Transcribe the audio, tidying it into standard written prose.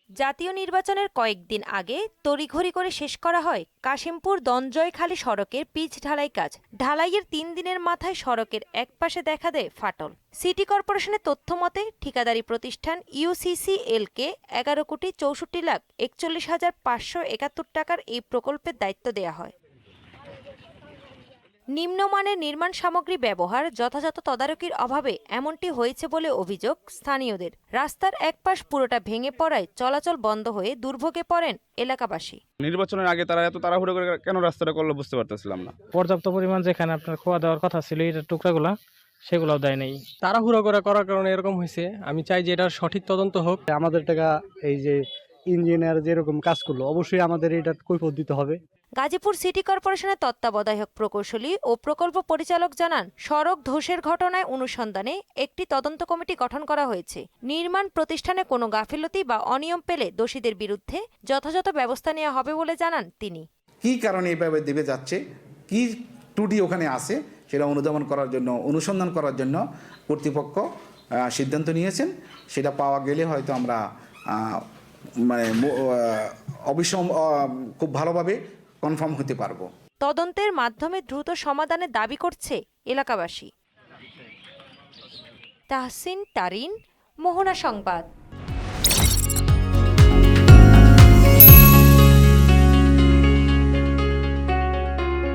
জাতীয় নির্বাচনের কয়েকদিন আগে তড়িঘড়ি করে শেষ করা হয় কাশিমপুর দঞ্জয়খালী সড়কের পিচ ঢালাই কাজ। ঢালাইয়ের ৩ দিনের মাথায় সড়কের একপাশে দেখা দেয় ফাটল। সিটি কর্পোরেশনের তথ্য মতে ঠিকাদারি প্রতিষ্ঠান ইউসিসিএলকে ১১,৬৪,৪১,৫৭১ টাকার এই প্রকল্পের দায়িত্ব দেয়া হয়। নিম্নমানের নির্মাণ সামগ্রী ব্যবহার, যথাযথ তদারকির অভাবে এমনটি হয়েছে বলে অভিযোগ স্থানীয়দের। রাস্তার একপাশ পুরোটা ভেঙে পড়ায় চলাচল বন্ধ হয়ে দুর্ভোগে পড়েন এলাকাবাসী। নির্বাচনের আগে তারা এত তাড়াহুড়ো করে কেন রাস্তাটা করলো বুঝতে পারতেছিলাম না। পর্যাপ্ত পরিমাণ যেখানে আপনার খোয়া দেওয়ার কথা ছিল এই টুকরাগুলা সেগুলোও দেয় নাই। তাড়াহুড়ো করার কারণে এরকম হয়েছে। আমি চাই যে এটার সঠিক তদন্ত হোক। আমাদের টাকা এই যে ইঞ্জিনিয়ার যেরকম কাজ করলো অবশ্যই আমাদের এটা কৈফিয়ত দিতে হবে। গাজীপুর সিটি কর্পোরেশনের তত্ত্বাবধায়ক প্রকৌশলী ও প্রকল্প পরিচালক জানান, সড়ক ধসের ঘটনায় অনুসন্ধানে একটি তদন্ত কমিটি গঠন করা হয়েছে। নির্মাণ প্রতিষ্ঠানে কোনো গাফিলতি বা অনিয়ম পেলে দোষীদের বিরুদ্ধে যথাযথ ব্যবস্থা নেওয়া হবে বলে জানান তিনি। কী কারণে এইভাবে দেবে যাচ্ছে, কি ত্রুটি ওখানে আছে সেটা অনুধাবন করার জন্য, অনুসন্ধান করার জন্য কর্তৃপক্ষ সিদ্ধান্ত নিয়েছেন। সেটা পাওয়া গেলে হয়তো আমরা খুব ভালোভাবে কনফার্ম হতে পারবো। তদন্তের মাধ্যমে দ্রুত সমাধানের দাবি করছে এলাকাবাসী। তাহসিন তারিন, মোহনা সংবাদ।